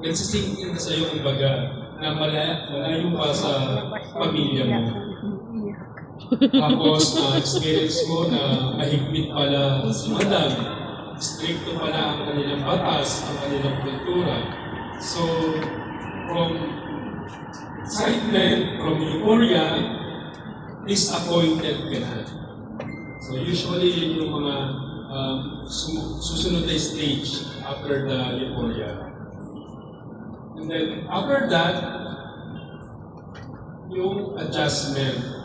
nagsisink in na sa'yo, kumbaga, na malayo pa sa pamilya mo. Tapos, experience mo na mahigpit pala si madam, stricto pala ang kanilang batas, ang kanilang kultura. So, from excitement, from euphoria, disappointed ka na. So, usually, yun yung mga susunod na stage after the euphoria. And then, after that, yung adjustment.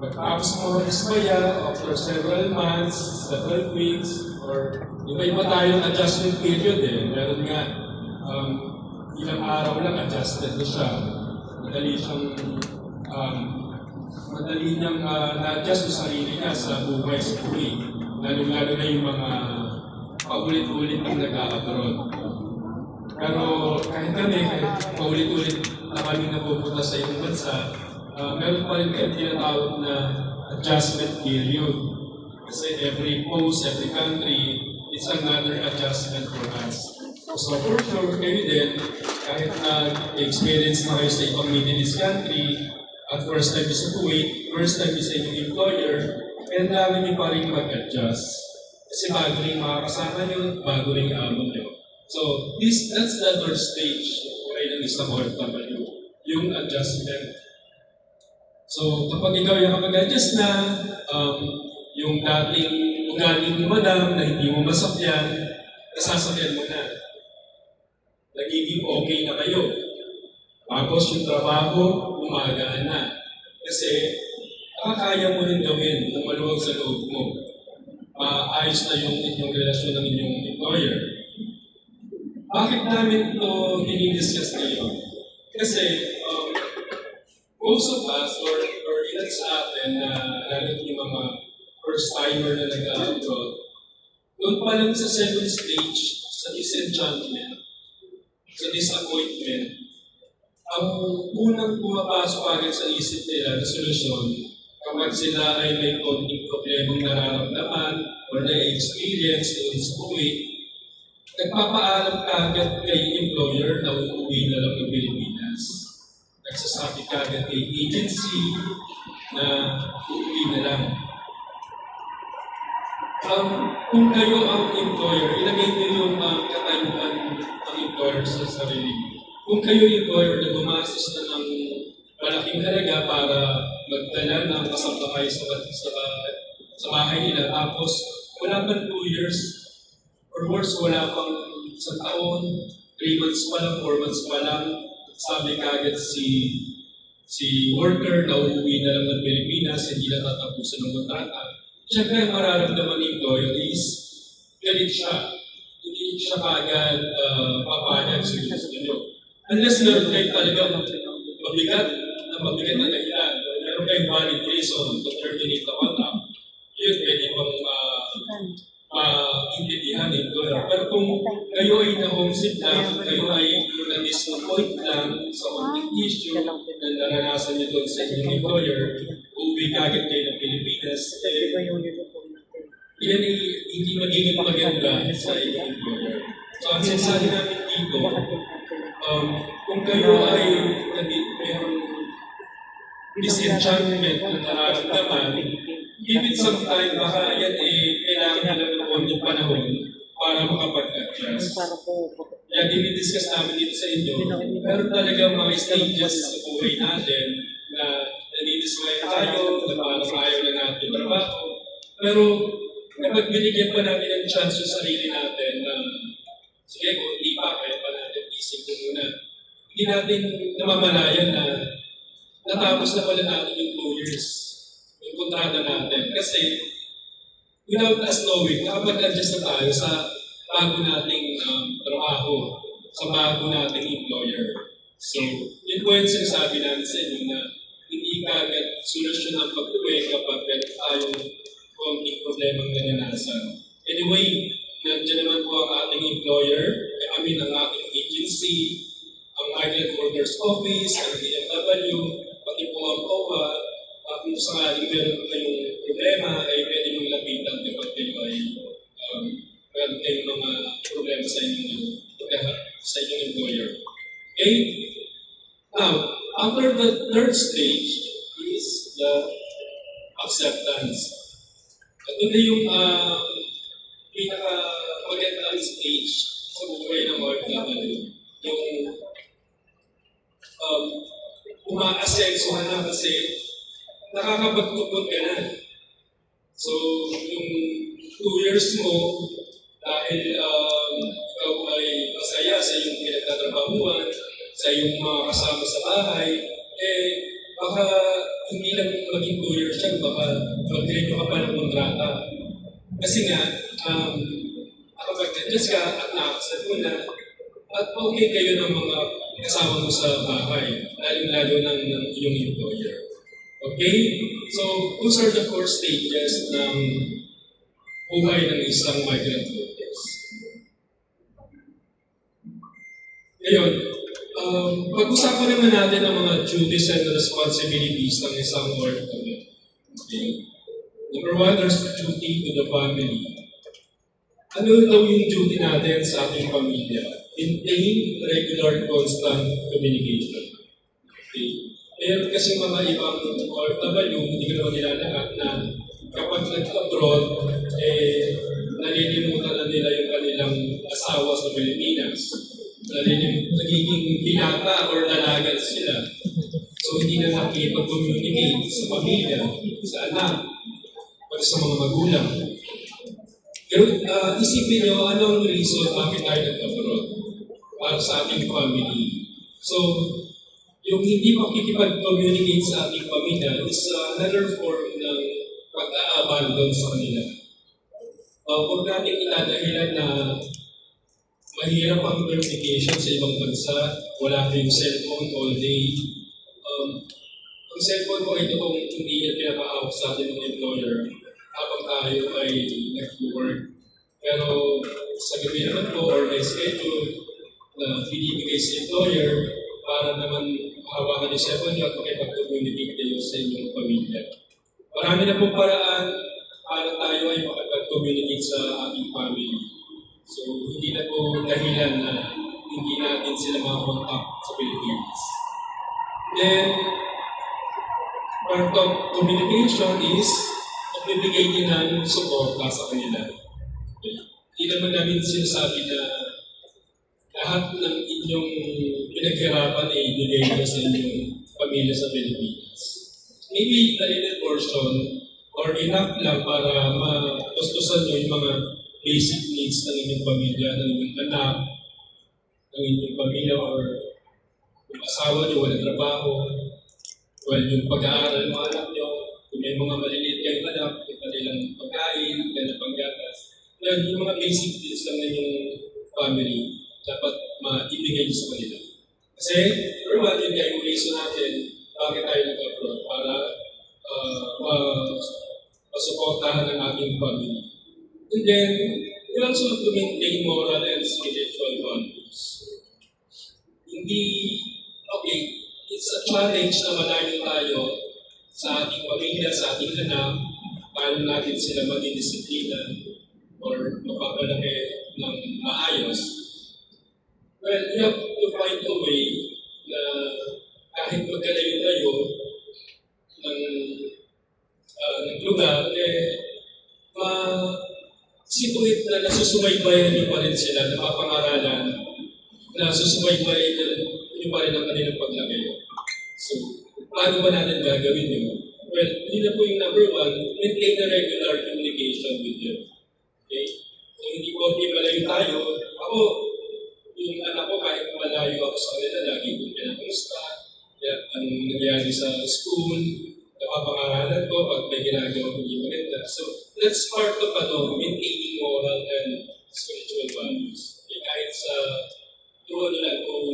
Pagkatapos mo isbaya, after several months, several weeks, or iba-iba tayong adjustment period eh. Meron nga, ilang araw lang adjusted na siya. Madali niyang na-adjust yung sarili niya sa buhay sa buhay. Lalo-lalo na yung mga paulit-ulit ang nag-a-abroad. Pero kahit paulit-ulit na kami napupunta sa ibang bansa, meron pa rin kayo tinatawag na adjustment period. Kasi every post, every country, it's another adjustment for us. So for sure, kayo din, kahit na-experience na kayo sa ibang Middle East country, at first time sa Kuwait, first time sa inyong employer, kailangan nyo pa rin mag-adjust. Kasi bago rin makakasama nyo, bago rin amon nyo. So that's the third stage ng isang OFW, yung adjustment. So, kapag ikaw yung mag-adjust na, yung dating ugali mo madam na hindi mo masakyan, nasasakyan mo na. Nagiging okay na kayo. Tapos yung trabaho, umagaan na. Kasi, kaya mo rin gawin na maluwag sa loob mo. Ayos na yung inyong relasyon ng inyong employer. Bakit namin ito dinidiscuss ngayon? Kasi, most of us, or ilan sa atin, lalo yung mga first-timer na nag-abroad, doon pa lang sa second stage, sa disenchantment, sa disappointment, ang unang pumapasok agad sa isip nila na solusyon, kapag sila ay may konting problemang nararamdaman or na-experience doon sa buhay, nagpapaalam ka agad kay employer na uuwi na lang ng Pilipinas. Nagsasabi ka agad kay agency na uuwi na lang. Kung kayo ang employer, ilagay niyo yung katayuan ng employer sa sarili. Kung kayo employer na gumastos na ng malaking halaga para magdala ng kasabakay sa bahay nila, tapos wala pang 2 years, or worse, wala pang 1 taon, 3 months pa lang, 4 months pa lang, sabi kagad si worker na uuwi na lang ng Pilipinas, hindi na tatapusan ng kontrata. Siyempre, ang mararamdaman ni employer is galit siya. Hindi siya kagad papayag sa gusto nyo. Unless meron kayo talaga mabigat na dahilan. Meron kayong valid reason to terminate the contract. Yun, pwede pang intindihan ng employer. Pero kung kayo ay na-homesick lang, kayo ay na-disappoint lang sa konting issue na naranasan niyo doon sa inyong employer, uuwi kagad kayo ng Pilipinas, yan ay hindi magiging maganda sa inyong employer. So, ang sinasabi namin dito, kung kayo ay mayroong disenchantment na nararamdaman, give it some time, baka yan kailangan lang ng konting panahon para makapag-adjust. Yan, dinidiscuss namin dito sa inyo. Pero talagang mga stages sa buhay natin na nanidismaya tayo, na parang ayaw na natin trabaho. Pero kapag binigyan pa natin ang chance sa sarili natin na sige, kung hindi pa, kaya pa natin isip ko muna. Hindi natin namamalayan na natapos na pala natin yung 2 years, yung kontrata natin. Kasi without us knowing, nakapag-adjust na tayo sa bago nating trabaho, sa bago nating employer. So, yun po yung sinasabi namin sa inyo na hindi kagad solusyon ng pag-uwi kapag meron tayong konting problemang nananasan. Anyway, nandiyan naman po ang ating employer, ang ating agency, ang Migrant Workers Office, ang DMW, pati po ang COA, kung sakaling meron kayong problema, ay pwede mong lapitan kapag kayo ay meron kayong mga problema sa inyong sa inyong employer. Okay? Now, after the third stage is the acceptance. Ito na yung pinaka-magandang stage sa buhay ng OFW. Yung uma-asensuhan na kasi nakakapagtupon ka na. So, yung 2 years mo, dahil ikaw ay masaya sa iyong pinagtatrabahuan, sa iyong mga kasama sa bahay, baka hindi lang maging 2 years yan, baka mag-renew ka pa ng kontrata. Kasi nga, nakapag-adjust ka at na-accept mo na, at okay kayo ng mga kasama mo sa bahay, lalo ng iyong employer. Okay? So, those are the 4 stages ng buhay ng isang migrant workers. Ngayon, pag-usapan naman natin ang mga duties and responsibilities ng isang OFW. Okay? Number 1, there's duty to the family. Ano daw yung duty natin sa ating pamilya? Maintain regular, constant communication. Okay? Meron kasi mga ibang OFW, hindi ko naman nila lahat, na kapag nag-abroad, nalilimutan na nila yung kanilang asawa sa Pilipinas. Nagiging binata or dalaga sila. So hindi na nakikipag-communicate sa pamilya, sa anak, pati sa mga magulang. Pero isipin nyo, anong reason bakit tayo nag-abroad para sa ating family? So, yung hindi makikipag-communicate sa ating pamilya is another form ng pag-aabandon sa kanila. Huwag natin itadahilan na mahirap ang communication sa ibang bansa, wala kayong cellphone all day. Ang cellphone ko ito kung hindi yan pinapahawak sa ating mga employer habang tayo ay nag-work. Pero sa gabi naman po or may schedule na binibigay sa employer para naman mahawakan yung cellphone nyo at makipag-communicate kayo sa inyong pamilya. Marami na pong paraan para tayo ay makipag-communicate sa ating family. So, hindi na po dahilan na hindi natin sila makakontak sa Pilipinas. Then, part of communication is magbibigay din ng suporta sa kanila. Okay. Hindi naman namin sinasabi na lahat ng inyong pinaghirapan ay ibigay nyo sa inyong pamilya sa Pilipinas. Maybe a little portion or enough lang para magustusan nyo yung mga basic needs ng inyong pamilya, ng inyong anak, ng inyong pamilya or yung asawa nyo, walang trabaho, yung pag-aaral ng mga anak nyo, kung may mga maliliit kayong anak, yung kanilang pagkain, kanilang panggatas. Yung mga basic needs lang ng inyong family, dapat maibigay nyo sa kanila. Kasi, number 1, yun yung reason natin bakit tayo nag-abroad para masuportahan ng ating family. And then, we also have to maintain moral and spiritual values. Hindi, okay, it's a challenge na malayo tayo sa ating pamilya, sa ating anak, paano natin sila magdidisiplina or mapapalaki ng maayos. Well, you have to find a way na kahit magkalayo-layo ng lugar, situate na nasusubaybayan niyo pa rin sila, napapangaralan, na susubaybayan niyo pa rin ang kanilang paglagay. So, paano ba natin gagawin yun? Well, yun na po yung number 1, maintain a regular communication with them. Okay? So, hindi po malayo tayo. Ako, yung anak ko, kahit malayo ako sa kanila, lagi kong pinakamusta. Anong nangyari sa school, napapangaralan ko pag may ginagawa kong hindi maganda. So, that's part of maintaining moral and spiritual values. Okay, kahit sa through lang kung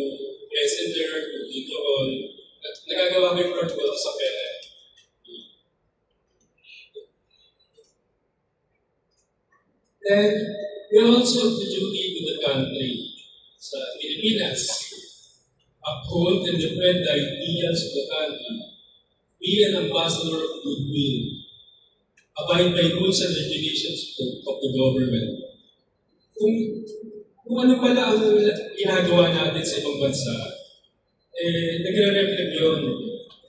messenger, kung video call, nagagawa ko yung part ko sa pera. Then, we also have the duty to the country. Sa Pilipinas, uphold and defend the ideals of the country. Be an ambassador of goodwill. Abide by rules and regulations of the government. Kung kung ano pala ang ginagawa natin sa ibang bansa, nagre-reflect yun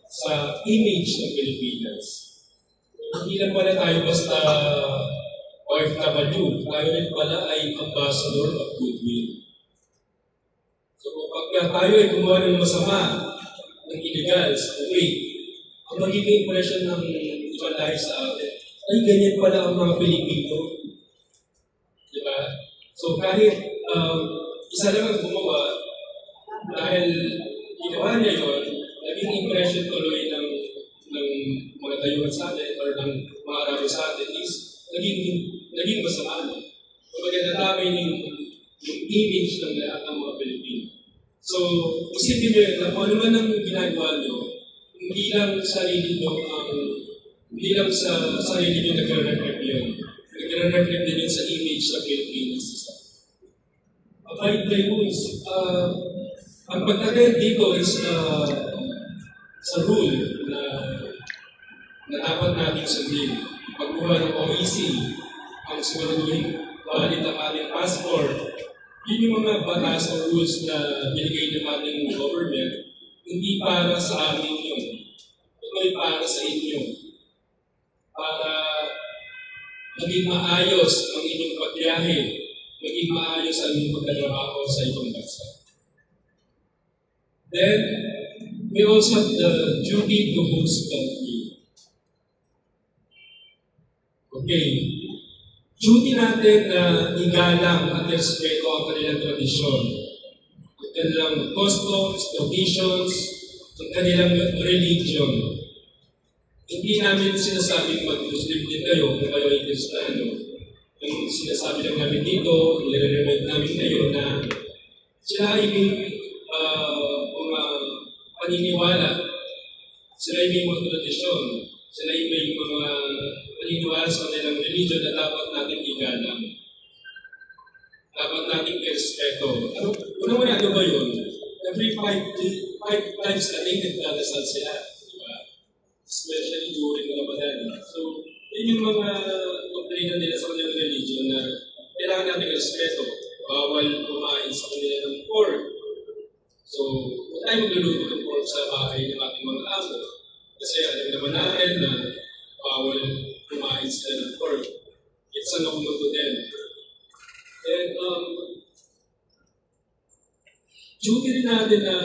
sa image ng Pilipinas. Hindi lang pala tayo basta OFW, tayo rin pala ay ambassador of goodwill. So pagka tayo ay gumawa ng masama, ng illegal sa uwi, ang magiging impression ng ibang lahi sa atin, ay ganyan pala ang mga Pilipino. Diba? So kahit isa lang ang gumawa, dahil ginawa niya yun, naging impression tuloy ng mga tayuan sa atin or ng mga Arabo sa atin is naging masama. Kumbaga nadamay yung image ng lahat ng mga Pilipino. So, isipin nyo yun na kung ano man ang ginagawa nyo, hindi lang sa sarili nyo nagre-reflect yun. Nagre-reflect din yun sa image ng Pilipinas. Abide by rules. Ang pagkakaroon dito is sa rule na dapat nating sundin. Pagkuha ng OEC, ang siguraduhin valid ang ating passport. Yun yung mga batas o rules na binigay ng ating government, hindi para sa amin yun. Ito ay para sa inyo. Para maging maayos ang inyong pagbiyahe, maging maayos ang inyong pagkatrabaho sa ibang bansa. Then, we also have the duty to host country. Okay. Duty natin na igalang at respeto ang kanilang tradisyon, ang kanilang customs, traditions, ang kanilang religion. Hindi namin sinasabing mag-Muslim din kayo kung kayo ay Kristiyano. Yung sinasabi lang namin dito, nire-remind namin kayo na sila ay may mga paniniwala, sila ay may mga tradisyon, sila ay may mga paniniwala sa kanilang religion na dapat natin igalang. Dapat natin irespeto. Una-una, ano ba yun? Every five times a day, nagdadasal sila. Diba? Especially during Ramadan. So, yun yung mga doktrina nila sa kanilang religion na kailangan natin irespeto. Bawal kumain sa kanila ng pork. So, kung tayo magluluto ng pork sa bahay ng ating mga amo, kasi alam naman natin na bawal kumain sila ng pork. It's a no-no to them. And duty rin natin na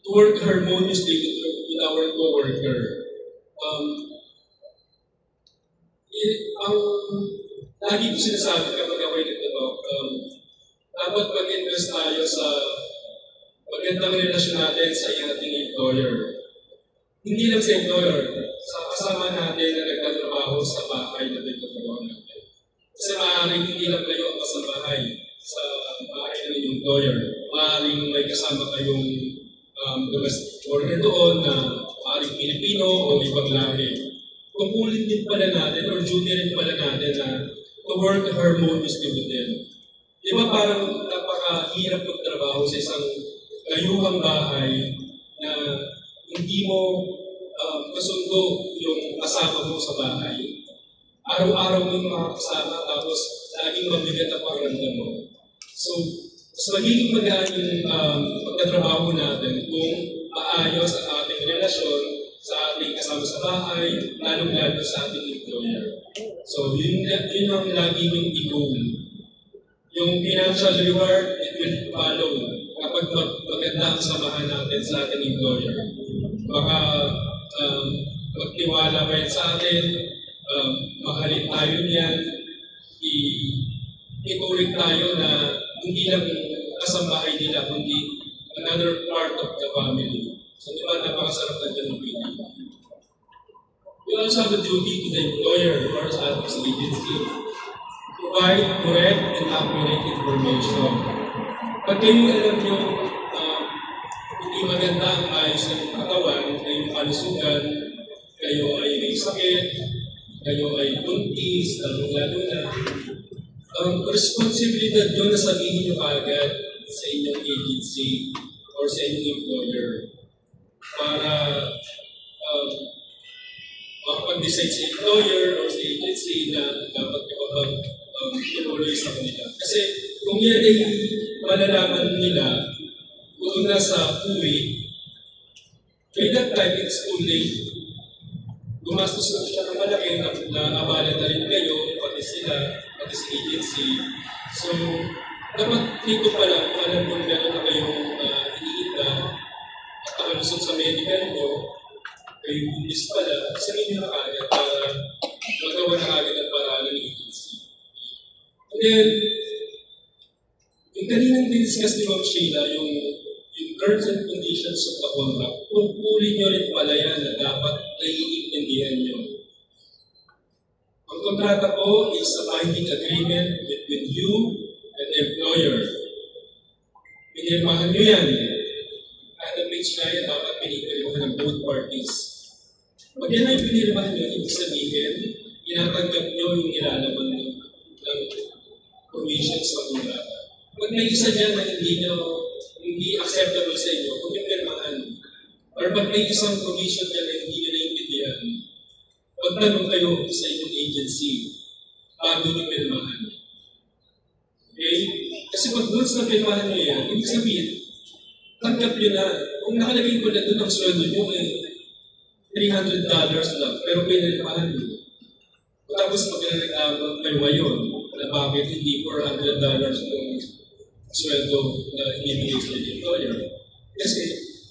to work harmoniously with our co-worker. Ang lagi ko sinasabi kapag ako ay nagtatalk, dapat mag-invest tayo sa magandang relasyon natin sa ating employer. Hindi lang sa employer, sa kasama natin na nagtatrabaho sa bahay na nagtatrabaho natin. Kasi maaaring hindi lang kayo ang kasabahay sa bahay ng inyong employer. Maaaring may kasama kayong domestic worker doon na maaaring Pilipino o ibang lahi. Tungkulin din pala natin or duty rin pala natin na to work harmoniously with them. Di ba parang napakahirap magtrabaho sa isang kayuhang bahay na hindi mo kasundo yung kasama mo sa bahay. Araw-araw mo yung makakasama tapos laging mabigat ang pakiramdam mo. So, mas magiging magaan yung pagkatrabaho natin kung maayos ang ating relasyon sa ating kasama sa bahay, lalong-lalo sa ating employer. So, yun ang lagi yung i-goal. Yung financial reward, it will follow kapag maganda ang samahan natin sa ating employer. Baka magtiwala pa yan sa atin, mahalin tayo niyan, ituring tayo na hindi lang kasambahay nila, kundi another part of the family. So, di ba, napakasarap na dyan ng pili. We also have a duty to the employer or sa ating agency. Provide correct and accurate information. Pag kayo alam nyo, hindi maganda ang ayos ng katawan, kayong kalusugan, kayo ay may sakit, kayo ay buntis, lalo na, ang responsibilidad nyo na sabihin nyo agad sa inyong agency or sa inyong employer para makapag-decide sa employer or sa agency na dapat nyo bang inuloy sa kanila. Kasi kung yan ay malalaman nila doon na sa Kuwait, by that time, it's too late. Gumastos na siya ng malaki na abala na rin kayo, pati sila, pati sa agency. So, dapat dito pa lang kung meron na kayong iniinda at nakalusot sa medical nyo, kayo bulis pala, sabihin nyo na kagad para magawa na kagad ang paraan ng agency. And then, yung kaninang discuss ni Ma'am Sheila, yung terms and conditions of the contract, pupuli nyo rin pala yan na dapat naiintindihan nyo. Ang kontrata ko is a binding agreement between you and the employer. Pinirmahan nyo yan. Kada page na yan, dapat pinipirmahan ng both parties. Pag yan ay pinirmahan nyo, ibig sabihin, inatanggap nyo yung nilalaman ng provisions sa kontrata. Pag may isa dyan na hindi acceptable sa inyo, kung yung pirmahan, or pag may isang provision dyan na hindi nyo naiintindihan, pagtanong kayo sa inyong agency bago nyo pirmahan. Okay? Kasi pag once na pirmahan nyo yan, ibig sabihin, tanggap nyo na. Kung nakalagay ko na doon ang sweldo nyo, $300 lang, pero pinirmahan nyo. Tapos magkakareklamo kayo ngayon na bakit hindi $400 yung sweldo na ibibigay sa employer. Kasi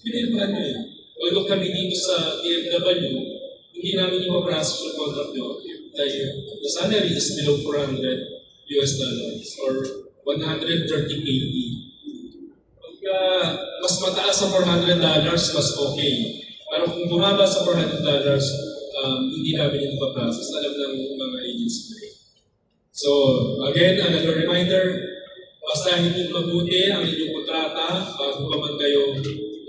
pinirmahan nyo yun. Although kami dito sa DFW, hindi namin yung process yung contract nyo. The salary is below $400 or 130 KD. Pagka mas mataas sa $400, mas okay. Pero kung bumaba sa $400, hindi namin yung process. Alam ng mga agency. So, again, another reminder, basahin niyo mabuti ang inyong kontrata bago pa man kayo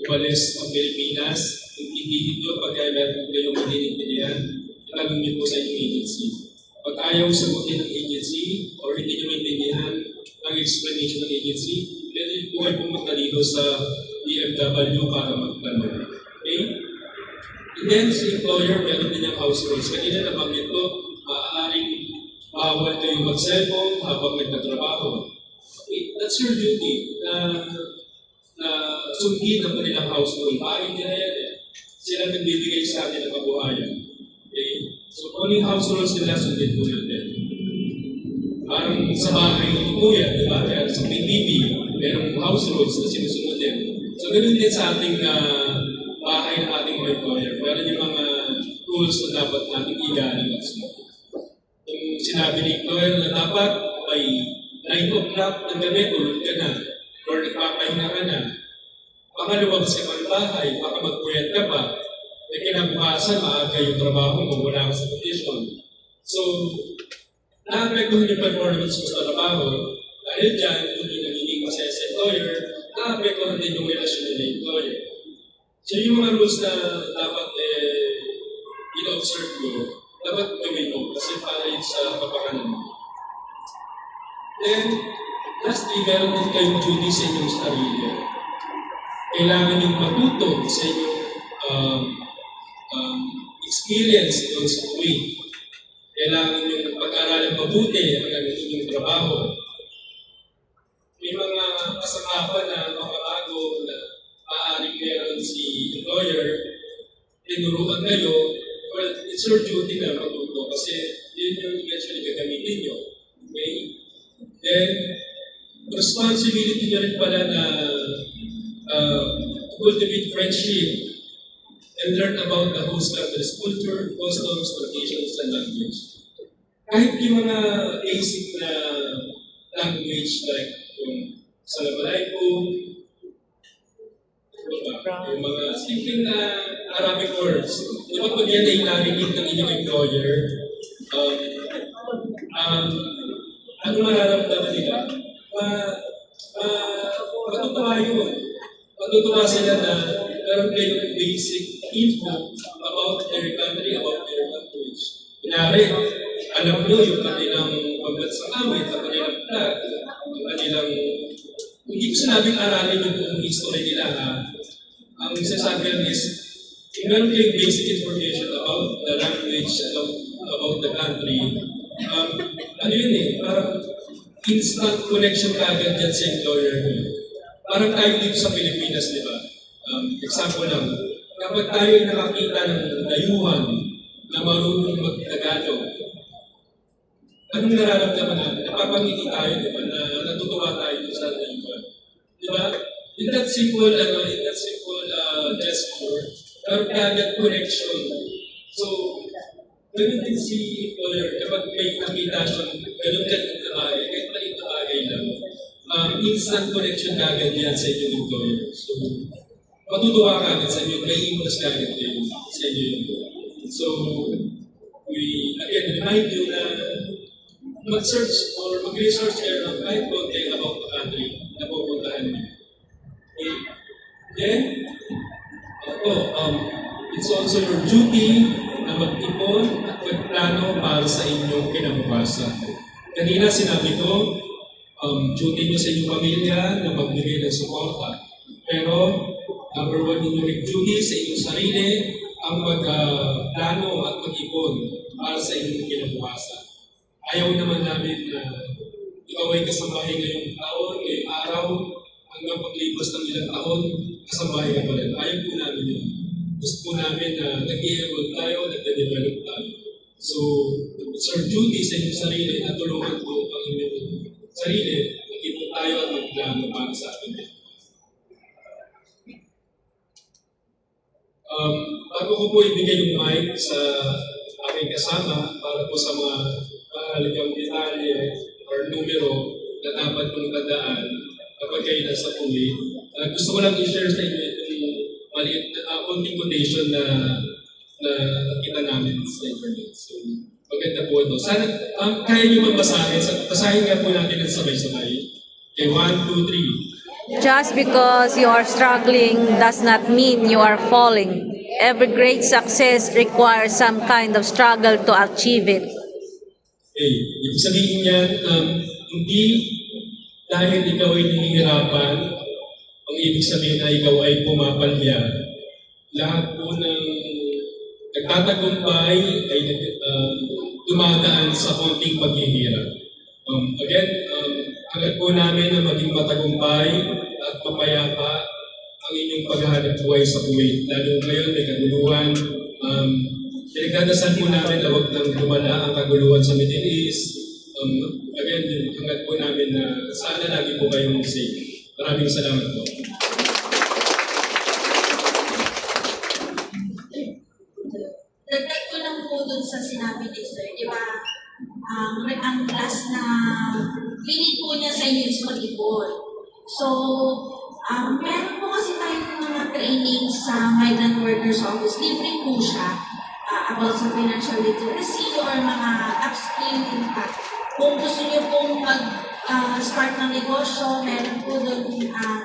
umalis ng Pilipinas. Intindihin niyo pag meron kayong maninintindihan, itanong niyo po sa inyong agency. Pag ayaw sagutin ng agency or hindi niyo maintindihan ang explanation ng agency, pwede po kayo pumunta dito sa DFW para magtanong. Okay? And then, si employer, meron din yung house rules. Kanina nabanggit ko, maaaring bawal kayo mag-cellphone habang nagtatrabaho. Okay, that's your duty na sundin ang kanilang house rule. Bahay nila yan eh. Sila nagbibigay sa atin ng kabuhayan. Okay? So, kung yung house rules nila, sundin po natin. Parang sa bahay ni Kuya, di ba? Kaya sa PBB, merong house rules na sinusunod din. So, ganun din sa ating bahay ng ating mga employer. Meron yung mga rules na dapat natin igaling at sumunod. Kung sinabi ni employer na dapat by 9 o'clock ng gabi, tulog ka na, or nagpapahinga ka na, baka lumabas ka pa ng bahay, baka magpuyat ka pa, eh kinabukasan, maaga yung trabaho mo, wala ka sa condition. So, naapektuhan yung performance mo sa trabaho, dahil dyan, hindi nagiging masaya sa employer, naapektuhan din yung relasyon nila yung employer. So, yung mga rules na dapat in-observe mo, dapat gawin mo, kasi para yun sa kapakanan mo. Then, lastly, meron din kayong duty sa inyong sarili. Kailangan yung matuto sa inyong experience doon sa Kuwait. Kailangan yung pag-aralan mabuti ang inyong trabaho. May mga kasangkapan na makabago na maaaring meron si employer, tinuruan kayo, well, it's your duty na matuto kasi yun yung eventually gagamitin nyo. Okay? Then, responsibility nyo rin pala na cultivate friendship and learn about the host country's culture, customs, traditions, and language. Kahit yung mga basic na language like yung Salamalaikum, yung mga simpleng Arabic words. Di ba pag yan ay narinig ng inyong employer, ano mararamdaman nila? Matutuwa yun. Matutuwa sila na meron kayong basic info about their country, about their language. Kunyari, alam nyo yung kanilang pagbansang awit, ang kanilang flag, ang kanilang... Hindi ko sinabing aralin yung buong history nila ha. Ang sasabi lang is, kung meron kayong basic information about the language, about the country, ano yun eh, parang instant connection ka agad dyan sa employer mo. Parang tayo dito sa Pilipinas, di ba? Example lang, kapag tayo ay nakakita ng dayuhan na marunong mag-Tagalog, anong nararamdaman natin? Napapangiti tayo, di ba? Na natutuwa tayo sa dayuhan. Di ba? In that simple gesture, meron ka agad connection. So, ganun din si employer, kapag may nakita siyang ganun ka na bagay, kahit maliit na bagay lang, instant connection ka agad yan sa inyong employer. So, matutuwa ka agad sa inyo, may impress ka agad din sa inyo yun. So, we, again, remind you na mag-search or mag-research kayo ng kahit konti about the country na pupuntahan niyo. Okay? Then, it's also your duty na mag-ipon at magplano para sa inyong kinabukasan. Kanina sinabi ko, duty nyo sa inyong pamilya na magbigay ng suporta. Pero, number one ninyong duty sa inyong sarili ang magplano at mag-ipon para sa inyong kinabukasan. Ayaw naman namin na ikaw ay kasambahay ngayong taon, ngayong araw, hanggang paglipas ng ilang taon, kasambahay ka pa rin. Ayaw po namin yun. Gusto po namin na nag-i-evolve tayo, nag-develop tayo. So, it's our duty sa inyong sarili na tulungan po ang inyong sarili, mag-ipon tayo at magplano para sa atin. Bago ko po ibigay yung mic sa aking kasama para po sa mga mahalagang detalye or numero na dapat mong tandaan kapag kayo nasa puwi. Gusto ko lang i-share sa inyo itong maliit na konting quotation na nakita namin sa internet. So, maganda po ito. Sana, kaya niyo magbasahin. Basahin nga po natin ng sabay-sabay. Okay, 1, 2, 3. Just because you are struggling does not mean you are falling. Every great success requires some kind of struggle to achieve it. Okay, ibig sabihin yan, hindi dahil ikaw ay nahihirapan, ang ibig sabihin na ikaw ay pumapalya. Lahat po ng nagtatagumpay ay dumadaan sa konting paghihirap. Again, hangad po namin na maging matagumpay at mapayapa ang inyong paghahanap buhay sa Kuwait. Lalo ngayon may kaguluhan. Pinagdadasal po namin na huwag nang lumala ang kaguluhan sa Middle East. Again, hangad po namin na sana lagi po kayong safe. Maraming salamat po. Dagdag ko lang po dun sa sinabi ni Sir, di ba? Ang class na pinili po niya sa inyo is mag-ipon. So, meron po kasi tayong mga training sa Migrant Workers Office. Libre po siya about sa financial literacy or mga upskill impact. Kung gusto niyo pong mag-start ng negosyo, meron po doon,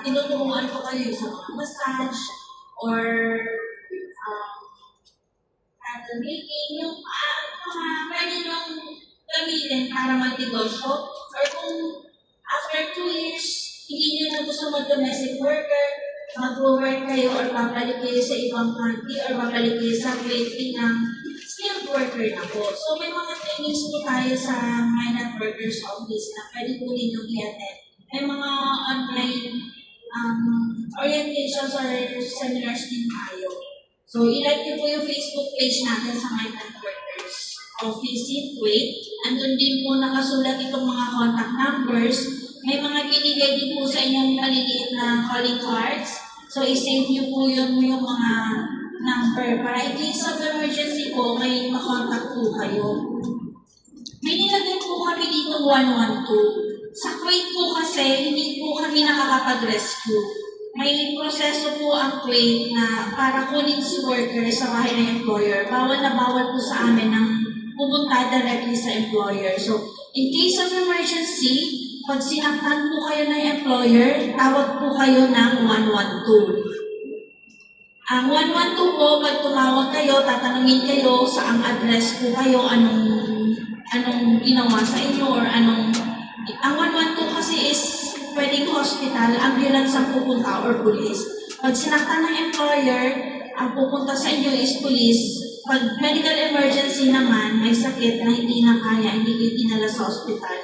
tinuturuan po kayo sa mga massage or candle making, yung pwede nyo gamitin para mag-negosyo. Or kung after 2 years, hindi nyo na gusto mag-domestic worker, mag-work kayo or babalik kayo sa ibang country or babalik kayo sa Kuwait ng skilled worker na po. So may mga trainings po tayo sa Migrant Workers Office na pwede po ninyong i-attend. May mga online orientations or seminars din tayo. So i-like nyo po yung Facebook page natin sa Migrant Workers Office in Kuwait. Andun din po nakasulat itong mga contact numbers. May mga binigay din po sa inyong maliliit na calling cards. So, i-save nyo po yung mga number para in case of emergency po, may makontak po kayo. May nilagay po kami dito 112. Sa Kuwait po kasi, hindi po kami nakakapag-rescue. May proseso po ang Kuwait na para kunin si worker sa bahay ng employer. Bawal na bawal po sa amin ng pumunta directly sa employer. So, in case of emergency, pag sinaktan po kayo ng employer, tawag po kayo ng 112. Ang 112 po, pag tumawag kayo, tatanungin kayo sa ang address po kayo, anong ginawa sa inyo or anong... Ang 112 kasi is pwedeng hospital, ambulance ang pupunta or police. Pag sinaktan ng employer, ang pupunta sa inyo is police. Pag medical emergency naman, may sakit na hindi na kaya, hindi kayo dinala sa hospital,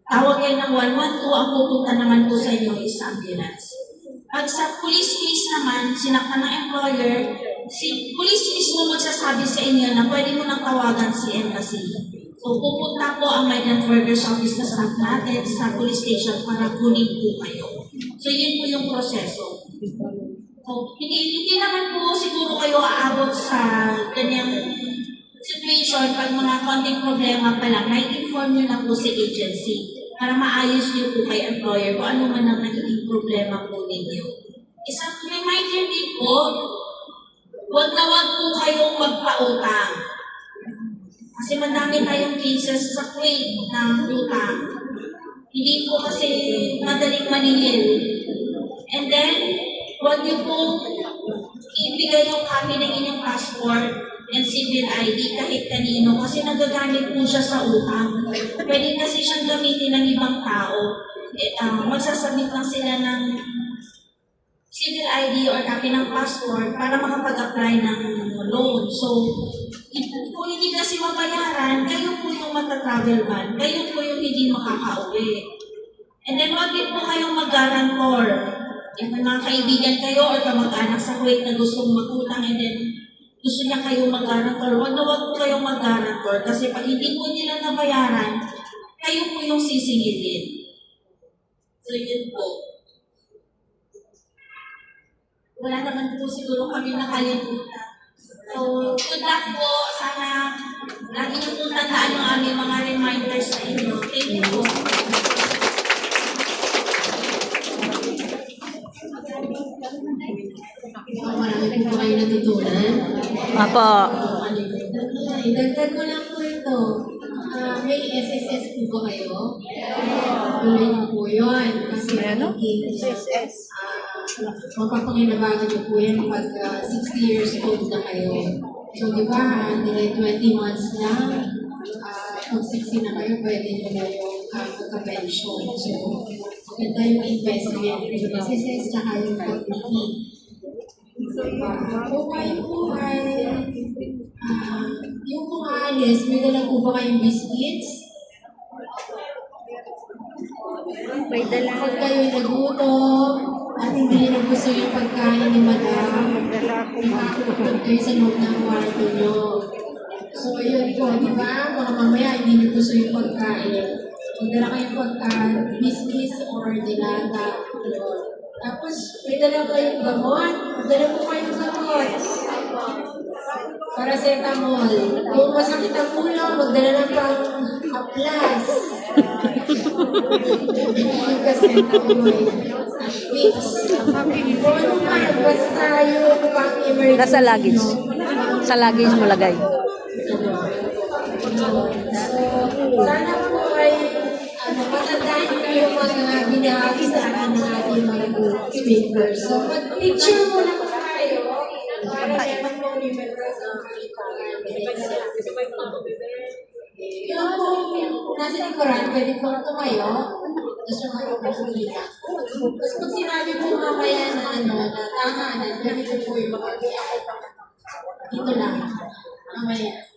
tawag kayo ng 112, ang pupunta naman po sa inyo is ambulance. Pag sa police case naman, sinaktan ng employer, si police mismo magsasabi sa inyo na pwede mo nang tawagan si embassy. So, pupunta po ang Migrant Workers Office na staff natin sa police station para kunin po kayo. So, yun po yung proseso. So, hindi naman po siguro kayo aabot sa ganyang situation pag mga konting problema pa lang, na-inform nyo na po si agency para maayos nyo po kay employer kung ano man ang nagiging problema po ninyo. Isang reminder din po, wag na wag po kayong magpautang. Kasi madami tayong cases sa Kuwait ng utang. Hindi po kasi madaling maningil. And then, wag niyo po ibigay yung copy ng inyong passport and civil ID kahit kanino kasi nagagamit po siya sa utang. Pwede kasi siyang gamitin ng ibang tao. Magsasubmit lang sila ng civil ID or copy ng passport para makapag-apply ng loan. So, kung hindi kasi mabayaran, kayo po yung matatravel ban, kayo po yung hindi makakauwi. And then, wag din po kayong mag-guarantor. If may mga kaibigan kayo or kamag-anak sa Kuwait na gustong magutang and then gusto niya kayong mag-guarantor, wag na wag po kayong mag-guarantor kasi pag hindi po nila nabayaran, kayo po yung sisingilin. So, yun po. Wala naman po siguro kami nakalimutan. So, good luck po. Sana lagi niyo po tandaan yung aming mga reminders sa inyo. Thank you po. Marami po kayo natutunan. Apo. Idagdag ko lang po ito. May SSS po ba kayo? Tuloy niyo po yun. Kasi SSS. Mapapakinabangan niyo po yan pag 60 years old na kayo. So, di ba, nilay 20 months lang. Pag 60 na kayo, pwede nyo na yung magka-pension. So, maganda yung investment. Yung SSS, tsaka yung pag-TV. Kung kayo po ay yung kung aalis, may dala po ba kayong biscuits? May dala. Pag kayo nagutom at hindi nyo gusto yung pagkain ni Madam, makakapagod kayo sa loob ng kwarto nyo. So, ayun po, di ba? Baka mamaya hindi nyo gusto yung pagkain. Magdala kayong biscuits or dilata. Tapos, may dala kayong gamot. Dala po kayong gamot. Paracetamol. Kung masakit ang ulo, magdala ng pang-aplas. Kasi Vicks. Kung ano man, basta yung pang-emergency. Nasa luggage. Sa luggage mo lagay. Sana po ay matandaan ko yung mga ginagawa ng ating mga speakers. So, mag-picture mo lang tayo para siya mag-remember sa yung nasa likuran, pwede po tumayo, tapos yung mga kapulita. Tapos pag sinabi po mamaya na tahanan, ganito po yung mga dito lang, mamaya.